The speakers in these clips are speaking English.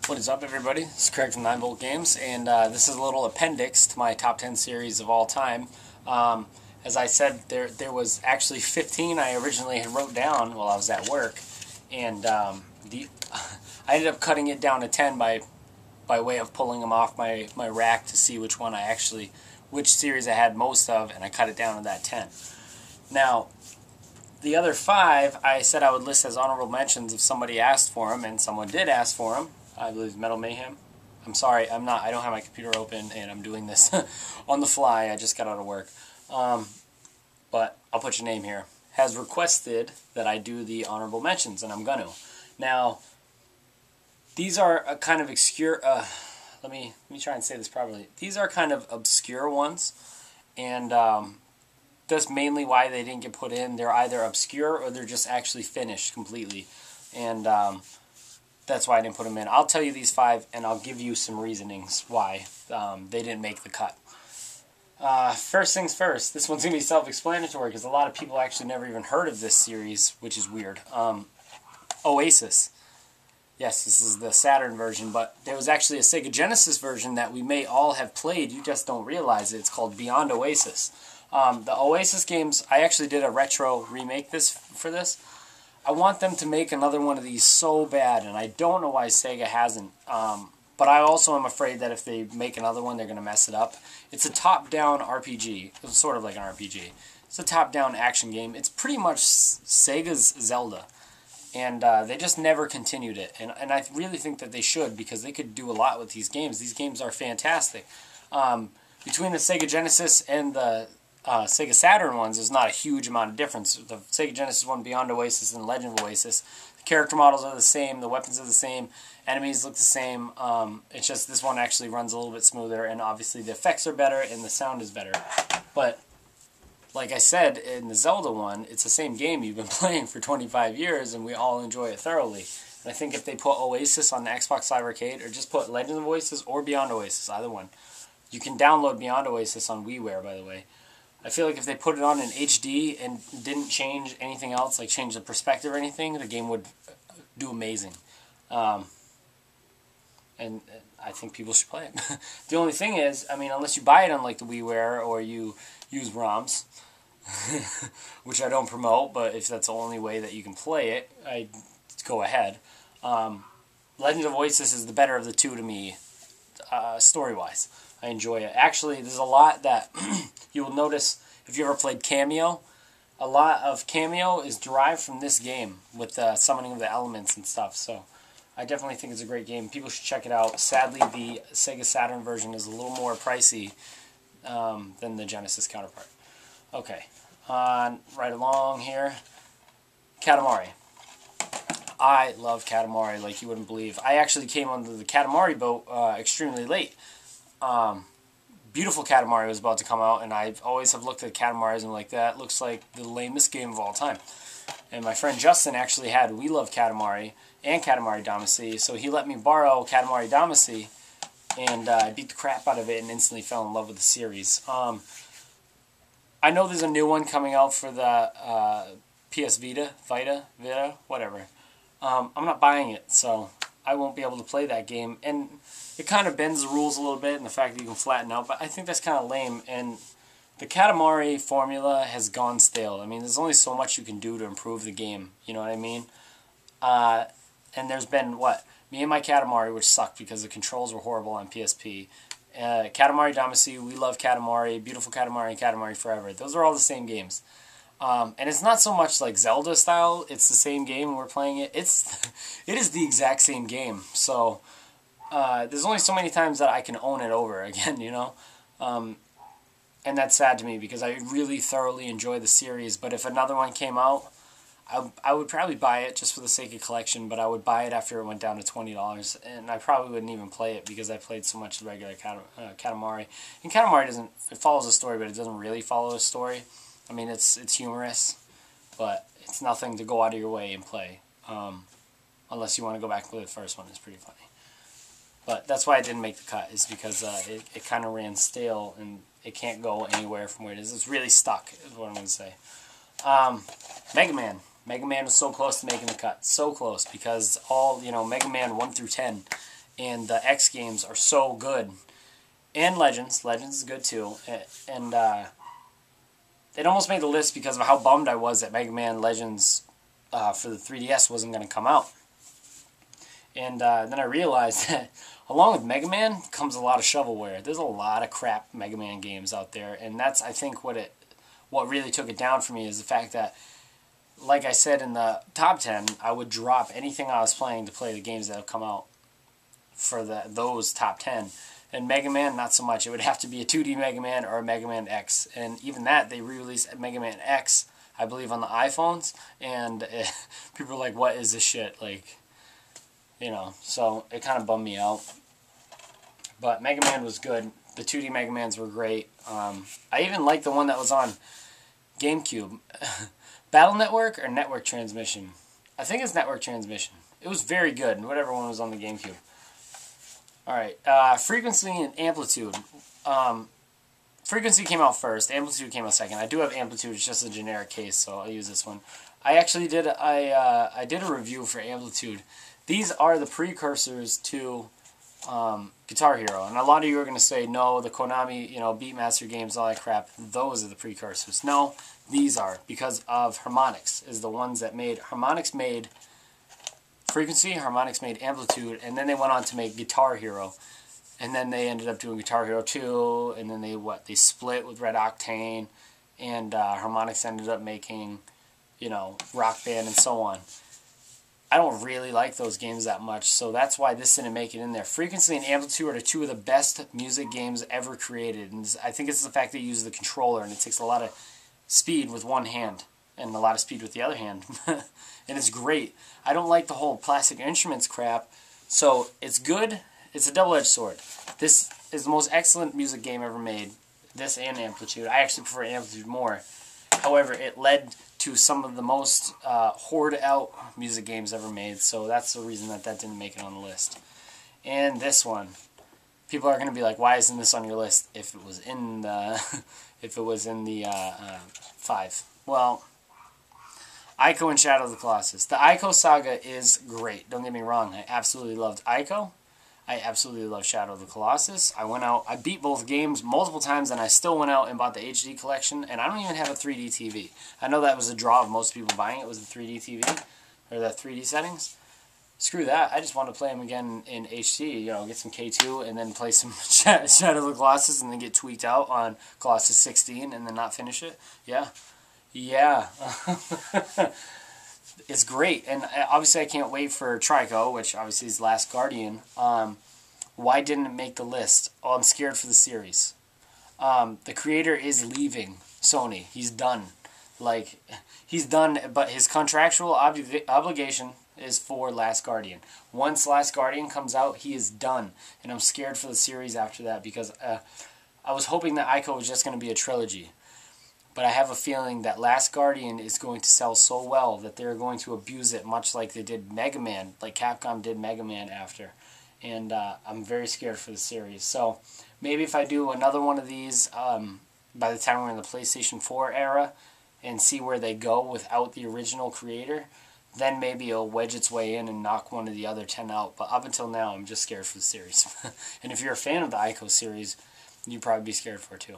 What is up, everybody? This is Craig from 9V Games, and this is a little appendix to my top 10 series of all time. As I said, there was actually 15 I originally had wrote down while I was at work, and I ended up cutting it down to 10 by way of pulling them off my rack to see which series I had most of, and I cut it down to that 10. Now, the other 5 I said I would list as honorable mentions if somebody asked for them, and someone did ask for them. I believe Metal Mayhem. I'm sorry, I don't have my computer open, and I'm doing this on the fly. I just got out of work. But I'll put your name here. Has requested that I do the honorable mentions, and I'm going to. Now, these are a kind of obscure... let me try and say this properly. These are kind of obscure ones, and that's mainly why they didn't get put in. They're either obscure or they're just actually finished completely. And that's why I didn't put them in. I'll tell you these 5, and I'll give you some reasonings why they didn't make the cut. First things first, this one's going to be self-explanatory because a lot of people actually never even heard of this series, which is weird. Oasis. Yes, this is the Saturn version, but there was actually a Sega Genesis version that we may all have played. You just don't realize it. It's called Beyond Oasis. The Oasis games, I actually did a retro remake for this. I want them to make another one of these so bad, and I don't know why Sega hasn't. But I also am afraid that if they make another one, they're going to mess it up. It's a top-down RPG. It's sort of like an RPG. It's a top-down action game. It's pretty much Sega's Zelda. And they just never continued it. And I really think that they should, because they could do a lot with these games. These games are fantastic. Between the Sega Genesis and the Sega Saturn ones, there's not a huge amount of difference. The Sega Genesis one, Beyond Oasis and Legend of Oasis, the character models are the same, the weapons are the same, enemies look the same. It's just this one actually runs a little bit smoother, and obviously the effects are better and the sound is better. But like I said, in the Zelda one, it's the same game you've been playing for 25 years, and we all enjoy it thoroughly. And I think if they put Oasis on the Xbox Live Arcade, or just put Legend of Oasis or Beyond Oasis, either one. You can download Beyond Oasis on WiiWare, by the way. I feel like if they put it on in HD and didn't change anything else, like change the perspective or anything, the game would do amazing. And I think people should play it. The only thing is, I mean, unless you buy it on like the WiiWare or you use ROMs, which I don't promote, but if that's the only way that you can play it, I'd go ahead. Legend of Oasis is the better of the two to me, story-wise. I enjoy it. Actually, there's a lot that you will notice if you ever played Cameo. A lot of Cameo is derived from this game with the summoning of the elements and stuff. So I definitely think it's a great game. People should check it out. Sadly, the Sega Saturn version is a little more pricey than the Genesis counterpart. Okay, right along here, Katamari. I love Katamari like you wouldn't believe. I actually came onto the Katamari boat extremely late. Beautiful Katamari was about to come out, and I always have looked at Katamaris and like, that looks like the lamest game of all time. And my friend Justin actually had We Love Katamari and Katamari Damacy, so he let me borrow Katamari Damacy, and I beat the crap out of it and instantly fell in love with the series. I know there's a new one coming out for the PS Vita, whatever. I'm not buying it, so I won't be able to play that game, and it kind of bends the rules a little bit in the fact that you can flatten out, but I think that's kind of lame, and the Katamari formula has gone stale. I mean, there's only so much you can do to improve the game, you know what I mean? And there's been, Me and My Katamari, which sucked because the controls were horrible on PSP, Katamari Damacy, We Love Katamari, Beautiful Katamari, and Katamari Forever. Those are all the same games. And it's not so much like Zelda style, it's the same game and we're playing it. It is the exact same game, so there's only so many times that I can own it over again, you know? And that's sad to me because I really thoroughly enjoy the series, but if another one came out, I would probably buy it just for the sake of collection, but I would buy it after it went down to $20, and I probably wouldn't even play it because I played so much regular Katamari. And Katamari it follows a story, but it doesn't really follow a story. I mean, it's humorous, but it's nothing to go out of your way and play, unless you want to go back and play the first one. It's pretty funny. But that's why I didn't make the cut, is because it kind of ran stale, and it can't go anywhere from where it is. It's really stuck, is what I'm going to say. Mega Man. Mega Man was so close to making the cut. So close, because all, Mega Man 1 through 10 and the X games are so good. And Legends is good too. And it almost made the list because of how bummed I was that Mega Man Legends for the 3DS wasn't going to come out. And then I realized that along with Mega Man comes a lot of shovelware. There's a lot of crap Mega Man games out there, and that's, I think, what really took it down for me is the fact that, like I said in the top 10, I would drop anything I was playing to play the games that have come out for those top 10. And Mega Man, not so much. It would have to be a 2D Mega Man or a Mega Man X. And even that, they re-released Mega Man X, I believe, on the iPhones. And people are like, what is this shit? Like, you know, so it kind of bummed me out. But Mega Man was good. The 2D Mega Mans were great. I even liked the one that was on GameCube. Battle Network or Network Transmission? I think it's Network Transmission. It was very good, whatever one was on the GameCube. Alright, Frequency and Amplitude. Frequency came out first, Amplitude came out second. I do have Amplitude, it's just a generic case, so I'll use this one. I actually did I did a review for Amplitude. These are the precursors to Guitar Hero, and a lot of you are going to say, no, the Konami, Beatmaster games, all that crap, those are the precursors. No, these are, because of Harmonix, is the ones that made, Harmonix made Frequency, Harmonix made Amplitude, and then they went on to make Guitar Hero, and then they ended up doing Guitar Hero 2, and then they split with Red Octane, and Harmonix ended up making, Rock Band and so on. I don't really like those games that much, so that's why this didn't make it in there. Frequency and Amplitude are two of the best music games ever created, and I think it's the fact that you use the controller, and it takes a lot of speed with one hand, and a lot of speed with the other hand. And it's great. I don't like the whole plastic instruments crap, so it's good. It's a double-edged sword. This is the most excellent music game ever made, this and Amplitude. I actually prefer Amplitude more. However, it led to some of the most hoard-out music games ever made, so that's the reason that didn't make it on the list. And this one, people are going to be like, "Why isn't this on your list?" If it was in the, if it was in the 5. Well, Ico and Shadow of the Colossus. The Ico saga is great. Don't get me wrong. I absolutely loved Ico. I absolutely love Shadow of the Colossus. I beat both games multiple times, and I still went out and bought the HD collection, and I don't even have a 3D TV. I know that was the draw of most people buying it, was the 3D TV, or the 3D settings. Screw that. I just want to play them again in HD, get some K2, and then play some Shadow of the Colossus, and then get tweaked out on Colossus 16, and then not finish it. Yeah. Yeah. It's great, and obviously I can't wait for Trico, which obviously is Last Guardian. Why didn't it make the list? Oh, I'm scared for the series. The creator is leaving Sony. He's done. He's done, but his contractual obligation is for Last Guardian. Once Last Guardian comes out, he is done, and I'm scared for the series after that, because I was hoping that Ico was just going to be a trilogy. But I have a feeling that Last Guardian is going to sell so well that they're going to abuse it, much like they did Mega Man, like Capcom did Mega Man after. And I'm very scared for the series. So maybe if I do another one of these by the time we're in the PlayStation 4 era and see where they go without the original creator, then maybe it'll wedge its way in and knock one of the other 10 out. But up until now, I'm just scared for the series. And if you're a fan of the Ico series, you'd probably be scared for it too.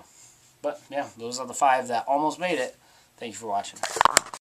But, yeah, those are the 5 that almost made it. Thank you for watching.